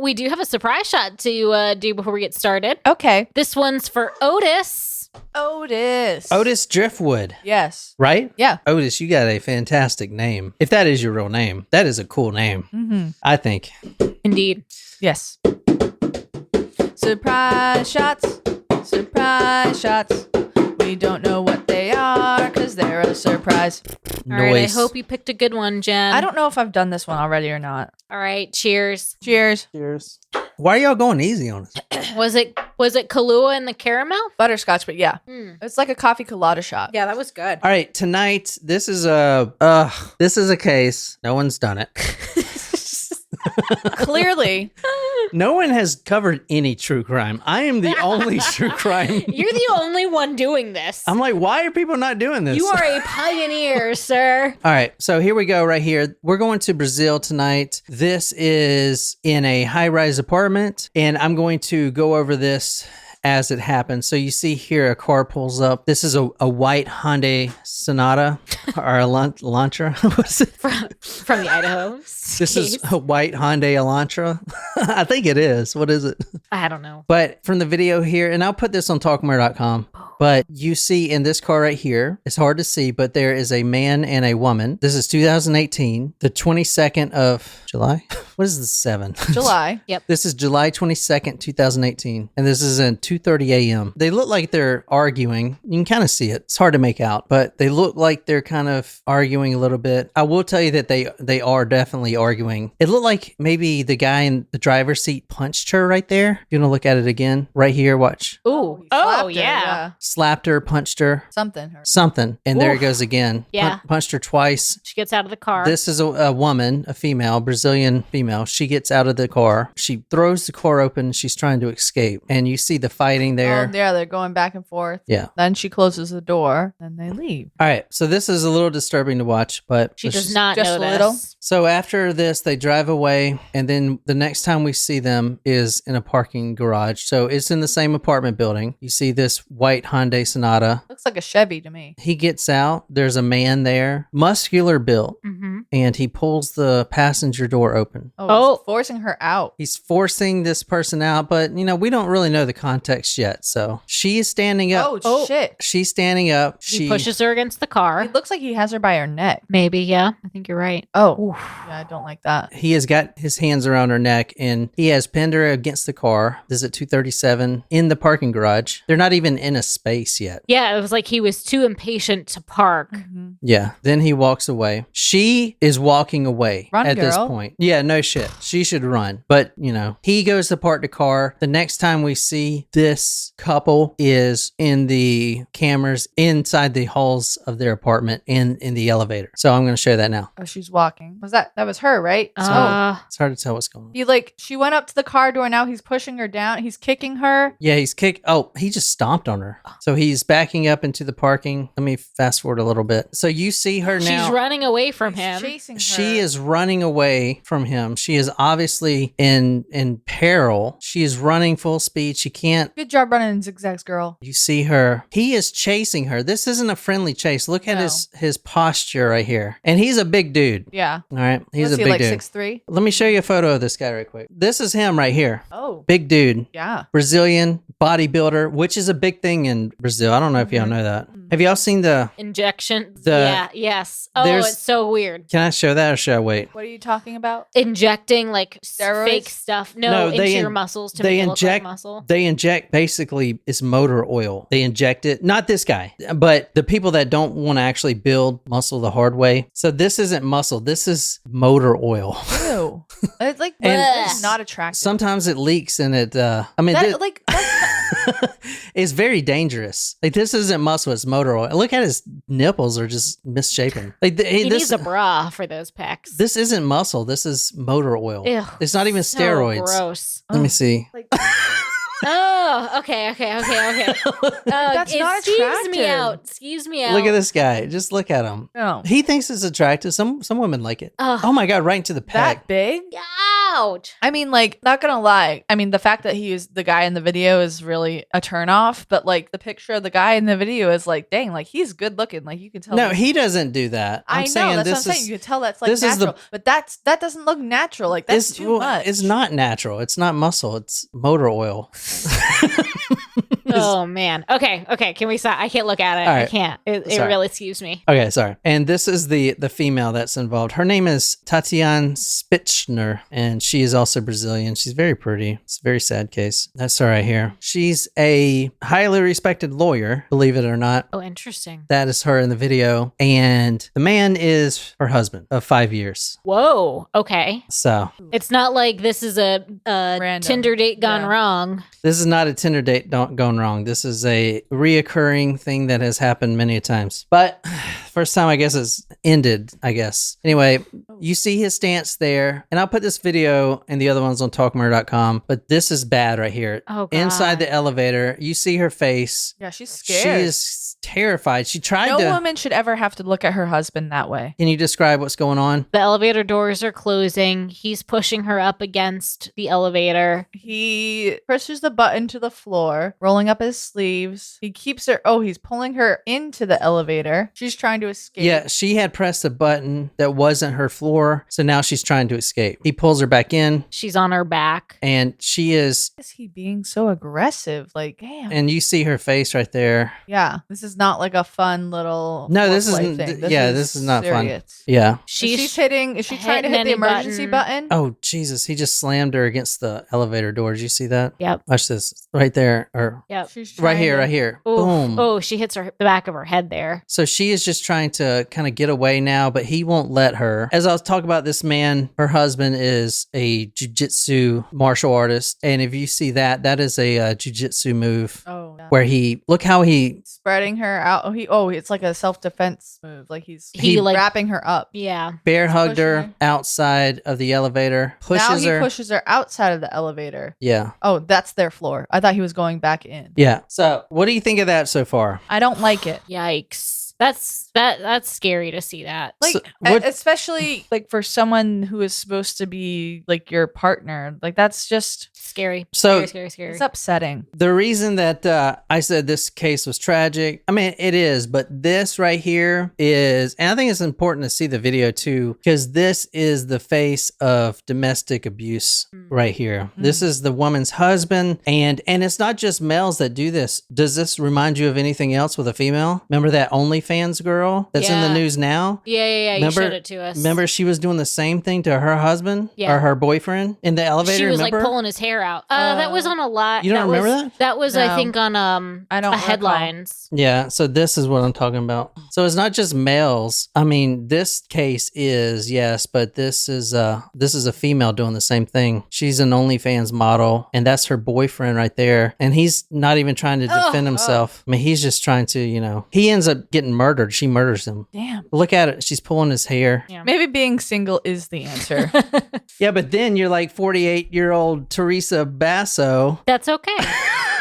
We do have a surprise shot to do before we get started. Okay. This one's for Otis. Otis Driftwood. Yes. Right? Yeah. Otis, you got a fantastic name. If that is your real name, that is a cool name. Mm-hmm. I think. Indeed. Yes. Surprise shots. Surprise shots. We don't know what they are because they're a surprise. All right, I hope you picked a good one, Jen. I don't know if I've done this one already or not. All right, cheers. Cheers. Cheers. Why are y'all going easy on us? Was it Kahlua and the caramel? Butterscotch, but yeah. It's like a coffee colada shot. Yeah, that was good. All right, tonight, this is a case. No one's done it. Clearly. No one has covered any true crime. I am the only true crime. You're the only one doing this. I'm like, why are people not doing this? You are a pioneer, sir. All right, so here we go right here. We're going to Brazil tonight. This is in a high-rise apartment, and I'm going to go over this as it happens. So you see here a car pulls up. This is a white Hyundai Sonata or Elantra. What's it? From the Idaho. This is a white Hyundai Elantra. I think it is. What is it? I don't know. But from the video here, and I'll put this on talkmore.com, but you see in this car right here, it's hard to see, but there is a man and a woman. This is 2018, the 22nd of July. What is the 7? July. Yep. This is July 22nd, 2018. And this is at 2:30 a.m. They look like they're arguing. You can kind of see it. It's hard to make out, but they look like they're kind of arguing a little bit. I will tell you that they are definitely arguing. It looked like maybe the guy in the driver's seat punched her right there. You want to look at it again? Right here, watch. Ooh. He slapped her, Yeah. Slapped her, punched her. Something. And there it goes again. Yeah. Punched her twice. She gets out of the car. This is a woman, a female, Brazilian female. She gets out of the car. She throws the car open. She's trying to escape. And you see the fighting there. Oh, yeah, they're going back and forth. Yeah. Then she closes the door and they leave. All right. So this is a little disturbing to watch, but she does not just notice. a little. So after this, they drive away. And then the next time we see them is in a parking garage. So it's in the same apartment building. You see this white Hyundai Sonata. Looks like a Chevy to me. He gets out. There's a man there, muscular built, and he pulls the passenger door open. Oh, forcing her out. He's forcing this person out, but we don't really know the context yet. So she is standing up. Oh, shit. She's standing up. He pushes her against the car. It looks like he has her by her neck. Maybe, yeah. I think you're right. Oh, yeah, I don't like that. He has got his hands around her neck and he has pinned her against the car. This is at 237 in the parking garage. They're not even in a space yet. Yeah, it was like he was too impatient to park. Yeah. Then he walks away. She is walking away Run, at this girl. point. Yeah, no shit. She should run. But, he goes to park the car. The next time we see this couple is in the cameras inside the halls of their apartment in the elevator. So I'm going to show that now. Oh, she's walking. That was her, right? It's hard to tell what's going on. She went up to the car door. Now he's pushing her down. He's kicking her. Yeah, he just stomped on her. So he's backing up into the parking. Let me fast forward a little bit. So you see her now. She's running away from him. Chasing her. She is running away from him. She is obviously in peril. She is running full speed. She can't. Good job running in zigzags, girl. You see her. He is chasing her. This isn't a friendly chase. Look at his posture right here. And he's a big dude. Yeah. All right. He's a big like dude. 6'3"? Let me show you a photo of this guy right quick. This is him right here. Oh. Big dude. Yeah. Brazilian bodybuilder, which is a big thing in Brazil. I don't know if y'all know that. Have y'all seen the injection? The- Yes. Oh, it's so weird. Can I show that or should I wait? What are you talking about? Injecting like Steroids? fake stuff. No, into your muscles to make it look like muscle. They inject basically it's motor oil. They inject it. Not this guy, but the people that don't want to actually build muscle the hard way. So this isn't muscle. This is motor oil. Ew. It's like it's not attractive. Sometimes it leaks and it. It's very dangerous. Like this isn't muscle. It's motor oil. Look at his nipples are just misshapen. Like he needs a bra for those pecs. This isn't muscle. This is motor oil. Ew, it's not even so steroids. Gross. Let me see. Oh, okay. That's not attractive. Excuse me out. Look at this guy. Just look at him. No. He thinks it's attractive. Some women like it. Oh my God, right into the pec. That big? Ow! Ouch. I mean, like, not gonna lie. I mean, the fact that he is the guy in the video is really a turnoff, but like the picture of the guy in the video is like, dang, like he's good looking. Like you can tell. No, he doesn't do that. I know, saying that's this what I'm saying. You can tell that's like this is natural, but that doesn't look natural. Like that's too much. It's not natural. It's not muscle. It's motor oil. Oh man. Okay. Can we stop? I can't look at it. Right. I can't. It Sorry. really skews me. Okay, sorry. And this is the female that's involved. Her name is Tatiane Spitzner, and she is also Brazilian. She's very pretty. It's a very sad case. That's her right here. She's a highly respected lawyer, believe it or not. Oh, interesting. That is her in the video. And the man is her husband of 5 years. Whoa. Okay. So It's not like this is a Random. Tinder date gone Yeah. wrong. this is not a Tinder date gone wrong. This is a reoccurring thing that has happened many times. But first time, I guess, it's ended, I guess. Anyway, you see his stance there. And I'll put this video and the other ones on talkmurder.com. But this is bad right here. Oh, God. Inside the elevator, you see her face. Yeah, she's She scared. is terrified. She tried No to... woman should ever have to look at her husband that way. Can you describe what's going on? The elevator doors are closing. He's pushing her up against the elevator. He pushes the button to the floor, rolling up his sleeves. He keeps her. Oh, he's pulling her into the elevator. She's trying to escape. Yeah, she had pressed a button that wasn't her floor, so now she's trying to escape. He pulls her back in, She's on her back. and she is, Why is he being so aggressive? Like, damn. and you see her face right there. Yeah, this is not like a fun little. No, this foreplay isn't- thing. this is not fun. serious. Yeah. She's hitting. Is she trying to hitting hit the any emergency button? Oh, Jesus. He just slammed her against the elevator door. Did you see that? Yep. Watch this. Right there. Or Yep. She's right trying here, to- right here. Oof. Boom. Oh, she hits the back of her head there. So she is just trying to kind of get away now, but he won't let her. As I was talking about this man, her husband is a jiu-jitsu martial artist. And if you see that, that is a jiu-jitsu move Oh, yeah. where he, look how he, Spreading her out. It's like a self-defense move. Like he's He, like- wrapping her up. Yeah. bear hugged pushing her her. outside of the elevator, Now pushes he her. pushes her outside of the elevator. Yeah. Oh, that's their floor. I thought he was going back in. Yeah. So what do you think of that so far? I don't like it. Yikes. That's scary to see that. Like, So, what- especially like for someone who is supposed to be like your partner. Like that's just Scary. So- Scary. it's upsetting. The reason that I said this case was tragic, I mean, it is, but this right here is, and I think it's important to see the video too, because this is the face of domestic abuse right here. This is the woman's husband, and it's not just males that do this. Does this remind you of anything else with a female? Remember that OnlyFans girl that's in the Yeah. news now? Yeah. Remember- You showed it to us. Remember she was doing the same thing to her husband Yeah. or her boyfriend in the elevator? She was remember? like pulling his hair out. That was on a lot. You don't remember that? That was, No. I think, on I don't recall. headlines. Yeah, so this is what I'm talking about. So it's not just males. I mean, this case is, yes, but this is a female doing the same thing. She's an OnlyFans model, and that's her boyfriend right there. And he's not even trying to defend himself. I mean, he's just trying to, he ends up getting murdered. She murders him. Damn. Look at it. She's pulling his hair. Yeah. Maybe being single is the answer. Yeah, but then you're like 48-year-old Teresa Basso. That's okay.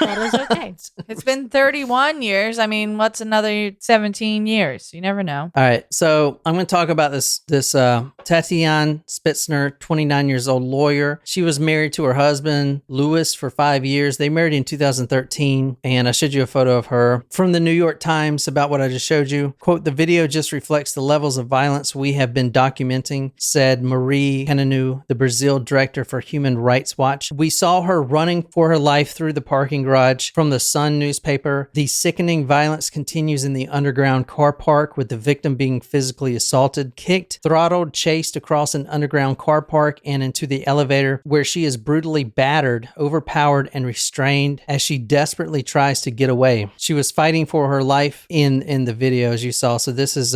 That is okay. It's been 31 years. I mean, what's another 17 years? You never know. All right, so I'm going to talk about this Tatiane Spitzner, 29 years old lawyer. She was married to her husband, Luiz, for 5 years. They married in 2013, and I showed you a photo of her from the New York Times about what I just showed you. Quote, "The video just reflects the levels of violence we have been documenting," said Marie Cananu, the Brazil director for Human Rights Watch. "We saw her running for her life through the parking garage." From the Sun newspaper, "The sickening violence continues in the underground car park, with the victim being physically assaulted, kicked, throttled, chased across an underground car park and into the elevator, where she is brutally battered, overpowered, and restrained as she desperately tries to get away. She was fighting for her life in the video, as you saw. So this is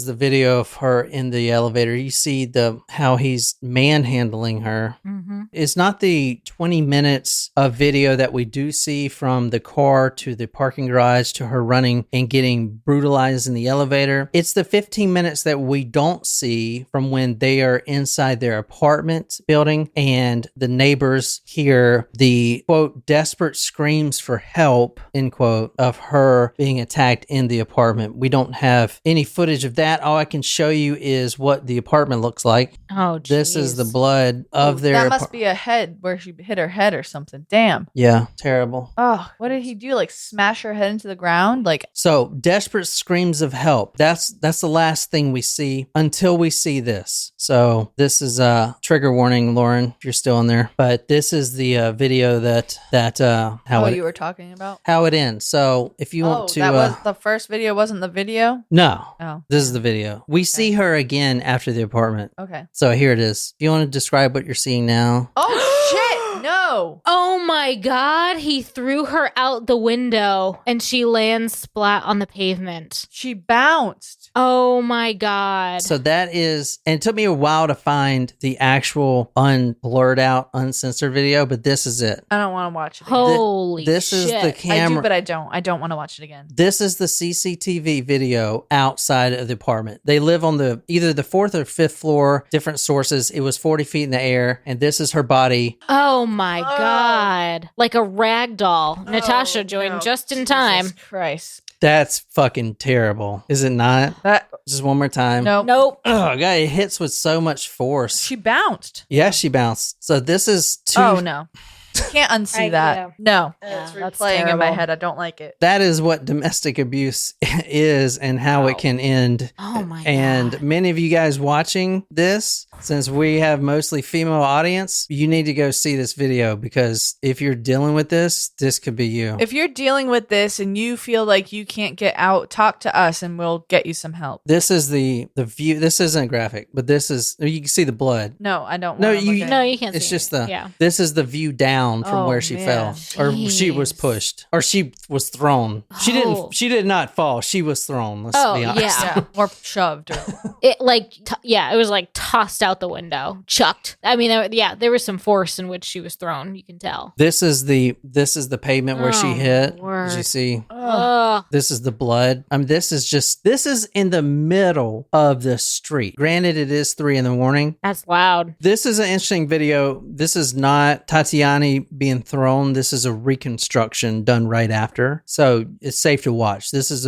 the video of her in the elevator. You see how he's manhandling her. Mm-hmm. It's not the 20 minutes of video that we do see from the car to the parking garage to her running and getting brutalized in the elevator. It's the 15 minutes that we don't see from when they are inside their apartment building and the neighbors hear the, quote, desperate screams for help, end quote, of her being attacked in the apartment. We don't have any footage of that. All I can show you is what the apartment looks like. Oh, This is the jeez. blood of their That must be a head where she hit her head or something. Damn. Yeah, terrible. Oh, what did he do? Like smash her head into the ground? Like, So, desperate screams of help. That's the last thing we see until we see this. So, this is a trigger warning, Lauren, if you're still in there. But this is the video that you were talking about? how it ends. So, if you want to that was the first video, wasn't the video? no. Oh. This is the video. We see her again after the apartment. Okay. So, here it is. Do you want to describe what you're seeing now? Oh shit! No. Oh my God. He threw her out the window and she lands splat on the pavement. She bounced. Oh my God. So that is, and it took me a while to find the actual unblurred out, uncensored video, but this is it. I don't want to watch it again. Holy This is shit. the I camera. do, but I don't. I don't want to watch it again. This is the CCTV video outside of the apartment. They live on the either the fourth or fifth floor, different sources. It was 40 feet in the air, and this is her body. Oh my God. Like a rag doll. Natasha Oh, joined no. just in time. Jesus Christ. That's fucking terrible, is it not? That Just one more time. Nope. Oh god, it hits with so much force. she bounced. Yeah, she bounced. So this is two. Oh no. Can't unsee that. yeah. No. Yeah, It's that's replaying in my terrible. head. I don't like it. That is what domestic abuse is and how Wow. it can end. Oh my And God. many of you guys watching this, since we have mostly female audience, you need to go see this video because if you're dealing with this, this could be you. If you're dealing with this and you feel like you can't get out, talk to us and we'll get you some help. This is the view. This isn't graphic, but this is, you can see the blood. No, I don't No, want to you- look at No, it. you can't It's see just it. the, Yeah. this is the view down from Oh, where she man. fell or she was Jeez. pushed or she was thrown. Oh. She did not fall. She was thrown. Let's Oh, be honest. yeah. Yeah, or shoved. Or, It like, it was like tossed out the window, chucked. I mean, there was some force in which she was thrown. You can tell. This is the pavement where she Oh, hit. Did word. you see? Ugh. This is the blood. I mean, this is in the middle of the street. Granted, it is 3 a.m. That's loud. This is an interesting video. This is not Tatiane being thrown. This is a reconstruction done right after. So it's safe to watch. This is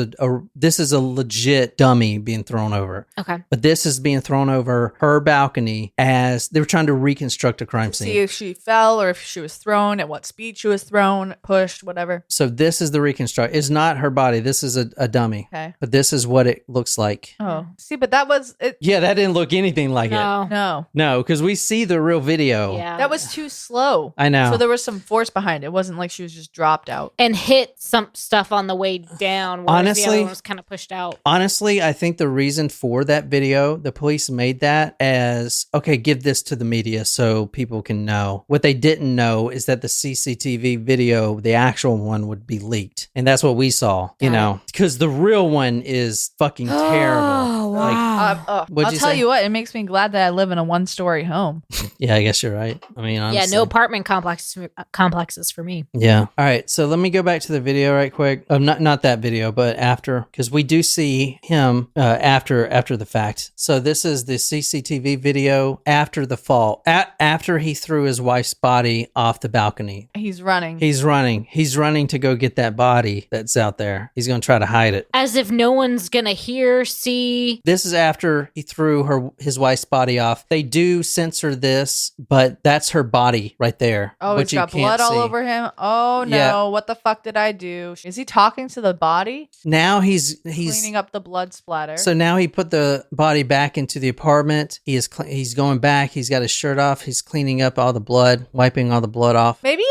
a legit dummy being thrown over. Okay. But this is being thrown over her balcony as they were trying to reconstruct a crime see scene. if she fell or if she was thrown, at what speed she was thrown, pushed, whatever. So this is the reconstruct. It's not her body. This is a dummy. Okay. But this is what it looks like. Oh, see, but that was it. Yeah, that didn't look anything like it. No. No, No, because we see the real video. Yeah. that was too slow. I know. So there was some force behind it. It wasn't like she was just dropped out. And hit some stuff on the way down. Whereas the Honestly- other one was kind of pushed out. Honestly, I think the reason for that video, the police made that as, okay, give this to the media so people can know. What they didn't know is that the CCTV video, the actual one, would be leaked. And that's what we saw, you Got know, because the real one is fucking terrible. Oh, Like, wow. What'd I'll you tell say? you what, it makes me glad that I live in a 1-story home. Yeah, I guess you're right. I mean, Yeah, honestly. no apartment complexes for me. Yeah. All right. So let me go back to the video right quick. Not that video, but after, because we do see him after the fact. So this is the CCTV video after the fall. After he threw his wife's body off the balcony. He's running. He's running. He's running to go get that body that's out there. He's going to try to hide it. As if no one's gonna hear, see. This is after he threw his wife's body off. They do censor this, but that's her body right there. Oh, but he's got blood all over him. Oh no! Yeah. What the fuck did I do? Is he talking to the body? Now he's Cleaning up the blood splatter. So now he put the body back into the apartment. He's going back. He's got his shirt off. He's cleaning up all the blood, wiping all the blood off. maybe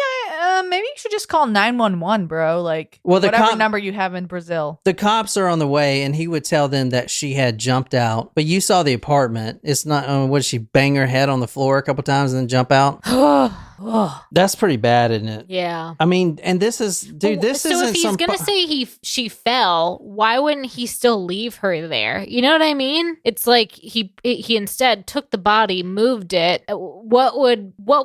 you should just call 911, bro. Like, Well, the whatever cop- number you have in Brazil. The cops are on the way, and he would tell them that she had jumped out. But you saw the apartment. It's not. What did she bang her head on the floor a couple times and then jump out? Ugh. That's pretty bad, isn't it? Yeah. I mean, and this is, dude, this so isn't if he's some. gonna say she fell, why wouldn't he still leave her there? You know what I mean? It's like he instead took the body, moved it. What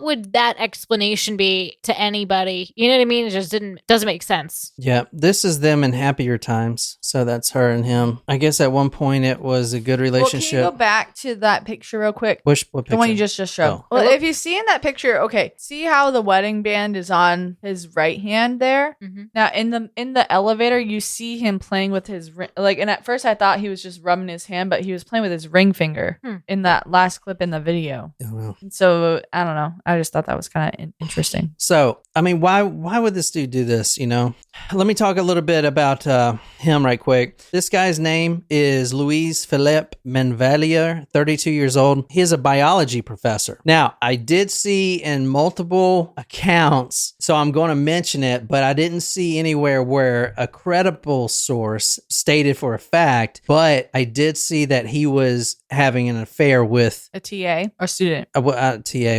would that explanation be to anybody? You know what I mean? It just doesn't make sense. Yeah, this is them in happier times. So that's her and him. I guess at one point it was a good Well, relationship. can you go back to that picture real quick? What picture? The one you just showed. Oh. Well, if you see in that picture, okay, see how the wedding band is on his right hand there. Mhm. Now in the elevator, you see him playing with his and at first I thought he was just rubbing his hand, but he was playing with his ring finger in that last clip in the video. I don't know. And so I don't know. I just thought that was kind of interesting. So, I mean, why would this dude do this, you know? Let me talk a little bit about him right quick. This guy's name is Luiz Philippe Menvelier, 32 years old. He is a biology professor. Now, I did see in multiple accounts, so I'm going to mention it, but I didn't see anywhere where a credible source stated for a fact, but I did see that he was having an affair with A TA or student, TA.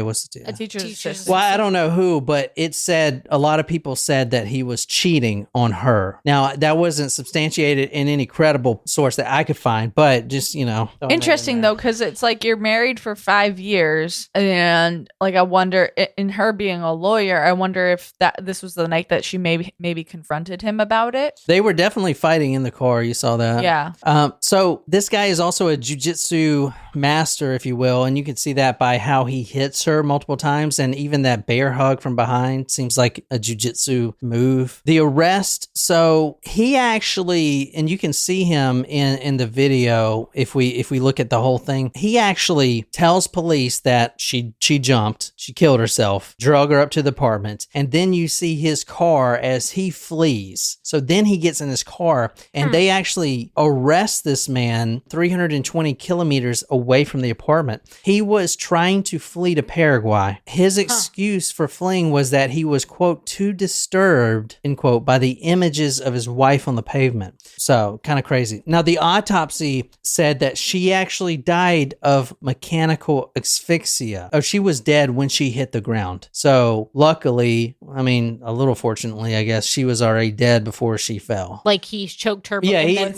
What's the TA? a teacher's assistant. Well, I don't know who, but it said a lot of people said that he was cheating on her. Now, that wasn't substantiated in any credible source that I could find, but just, you know. Interesting though, because it's like you're married for 5 years, and like I wonder, in her being a lawyer, I wonder if this was the night that she maybe confronted him about it. They were definitely fighting in the car. You saw that. Yeah. So this guy is also a jujitsu master, if you will, and you can see that by how he hits her multiple times, and even that bear hug from behind seems like a jujitsu move. The arrest, so he actually, and you can see him in the video if we look at the whole thing, he actually tells police that she jumped, she killed herself, drug her up to the apartment, and then you see his car as he flees. So then he gets in his car, and they actually arrest this man 320 kilometers away from the apartment. He was trying to flee to Paraguay. His excuse for fleeing was that he was, quote, too disturbed, end quote, by the images of his wife on the pavement. So kind of crazy. Now, the autopsy said that she actually died of mechanical asphyxia. Oh, she was dead when she hit the ground. So luckily, I mean, a little fortunately, I guess, she was already dead before she fell. Like he choked her. Yeah, he out.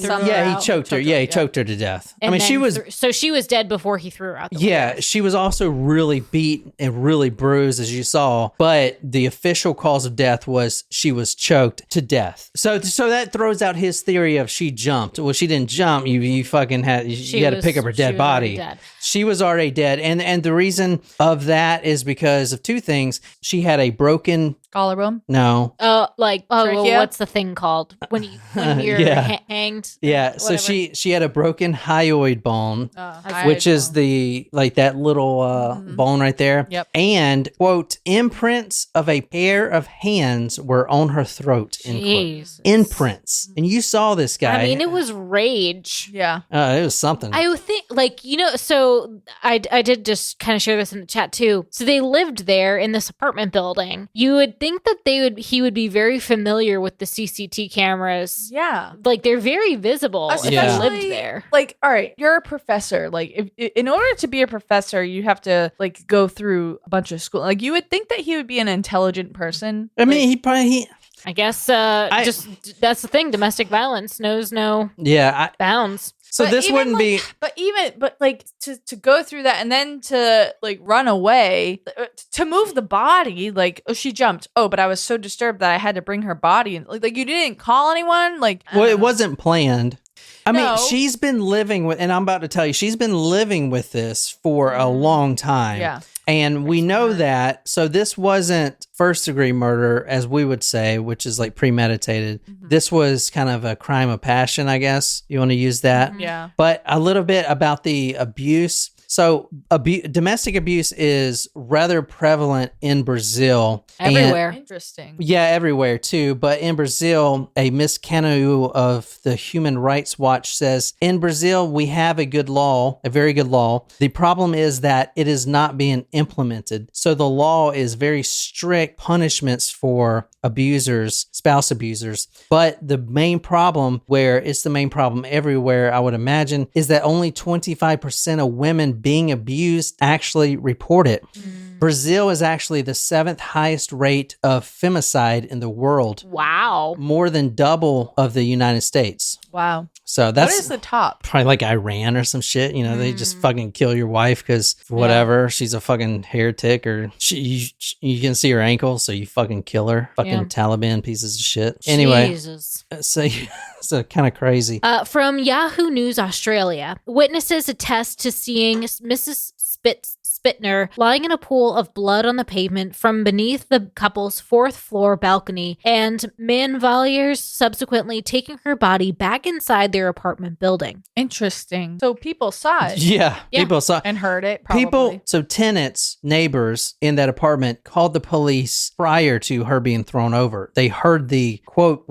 choked her. Yeah, he choked her to death. And I mean, then she was. so she was dead before he threw her out the Yeah, window. she was also really beat and really bruised, as you saw. But the official cause of death was she was choked to death. So that throws out his theory of she jumped. Well, she didn't jump. You fucking had you had to pick up her dead body. She was already dead, and the reason of that is because of two things. She had a broken Collarbone. no. Trachea? What's the thing called when you're Yeah. hanged? Yeah, so Whatever. she had a broken hyoid bone, which is the like that little bone right there. Yep. And quote, imprints of a pair of hands were on her throat. End quote. Jeez. Imprints, and you saw this guy. I mean, it was rage. Yeah. It was something. I would think, so I did just kind of share this in the chat too. So they lived there in this apartment building. You would think that he would be very familiar with the CCT cameras. Yeah. Like they're very visible if Yeah. they lived there. Like, all right, you're a professor. Like, if in order to be a professor, you have to like go through a bunch of school. Like, you would think that he would be an intelligent person. I mean, he I guess just that's the thing. Domestic violence knows no bounds. So But this even, wouldn't be. But like to go through that and then to like run away, to move the body, like, oh, she jumped. Oh, but I was so disturbed that I had to bring her body. And like you didn't call anyone. Like, Well, it wasn't planned. I mean, No. she's been living with, and I'm about to tell you, she's been living with this for a long time. Yeah. And we know that. So this wasn't first degree murder, as we would say, which is like premeditated. This was kind of a crime of passion, I guess. You want to use that? Yeah. But a little bit about the abuse. So domestic abuse is rather prevalent in Brazil. And- Everywhere. Interesting. yeah, everywhere too. But in Brazil, a Miss Canu of the Human Rights Watch says, in Brazil, we have a good law, a very good law. The problem is that it is not being implemented. So the law is very strict punishments for abusers, spouse abusers. But the main problem, where it's the main problem everywhere, I would imagine, is that only 25% of women being abused actually report it. Brazil is actually the 7th highest rate of femicide in the world. Wow. More than double of the United States. Wow. So that's what is the top? Probably like Iran or some shit. You know, they just fucking kill your wife because whatever. She's a fucking heretic or you can see her ankle, so you fucking kill her. Fucking Taliban pieces of shit. Anyway, Jesus. So kind of crazy. From Yahoo News Australia, witnesses attest to seeing Mrs. Spitzner lying in a pool of blood on the pavement from beneath the couple's 4th floor balcony, and Manvaliers subsequently taking her body back inside their apartment building. Interesting. So people saw it. Yeah, people saw it. And heard it, probably. So tenants, neighbors in that apartment called the police prior to her being thrown over. They heard the, quote,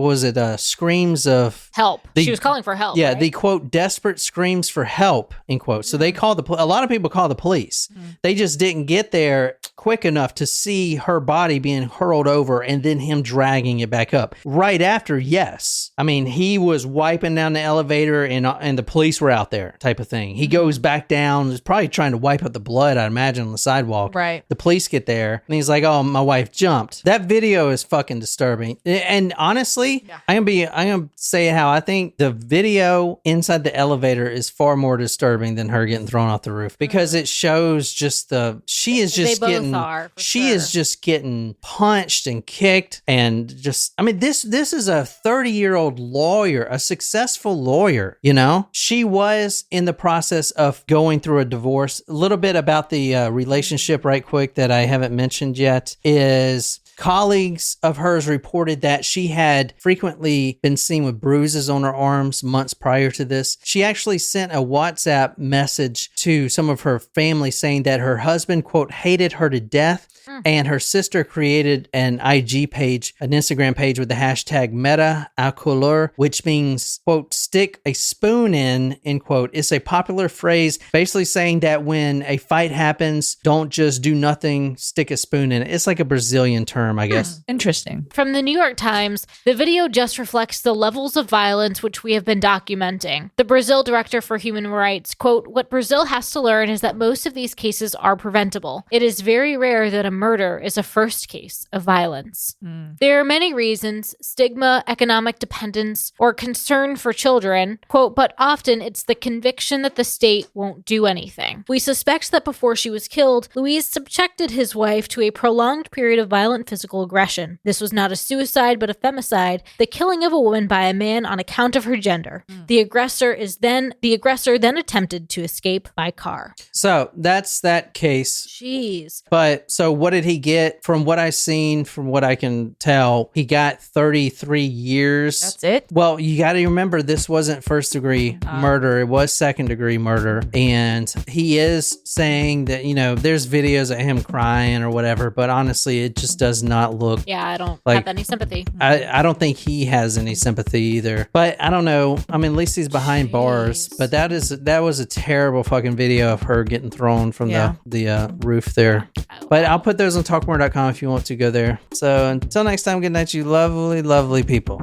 screams of... help. She was calling for help, Yeah, right? the, quote, desperate screams for help, end quote. So they called a lot of people called the police. They just didn't get there quick enough to see her body being hurled over and then him dragging it back up. Right after, yes. I mean, he was wiping down the elevator and the police were out there type of thing. He goes back down, is probably trying to wipe up the blood, I imagine, on the sidewalk. Right. The police get there and he's like, oh, my wife jumped. That video is fucking disturbing. And honestly, I'm gonna say how I think the video inside the elevator is far more disturbing than her getting thrown off the roof, because it shows just she is just getting punched and kicked and just, I mean, this is a 30-year-old lawyer, a successful lawyer, you know? She was in the process of going through a divorce. A little bit about the relationship right quick that I haven't mentioned yet is... colleagues of hers reported that she had frequently been seen with bruises on her arms months prior to this. She actually sent a WhatsApp message to some of her family saying that her husband, quote, hated her to death. And her sister created an IG page, an Instagram page with the hashtag Meta a Color, which means, quote, stick a spoon in, end quote. It's a popular phrase basically saying that when a fight happens, don't just do nothing, stick a spoon in it. It's like a Brazilian term, I guess. Interesting. From the New York Times, the video just reflects the levels of violence which we have been documenting. The Brazil Director for Human Rights, quote, what Brazil has to learn is that most of these cases are preventable. It is very rare that a murder is a first case of violence. There are many reasons, stigma, economic dependence, or concern for children, quote, but often it's the conviction that the state won't do anything. We suspect that before she was killed, Luiz subjected his wife to a prolonged period of violent physical aggression. This was not a suicide, but a femicide, the killing of a woman by a man on account of her gender. The aggressor then attempted to escape by car. So that's that case. Jeez. But so what did he get? From what I've seen, from what I can tell, he got 33 years. That's it? Well, you got to remember, this wasn't first degree murder. It was second degree murder. And he is saying that, you know, there's videos of him crying or whatever, but honestly, it just does not look. Yeah, I don't like, have any sympathy. I don't think he has any sympathy either. But I don't know. I mean, at least he's behind bars. But that was a terrible fucking video of her getting thrown from the roof there. But I'll put those on talkmore.com if you want to go there. So until next time, good night, you lovely, lovely people.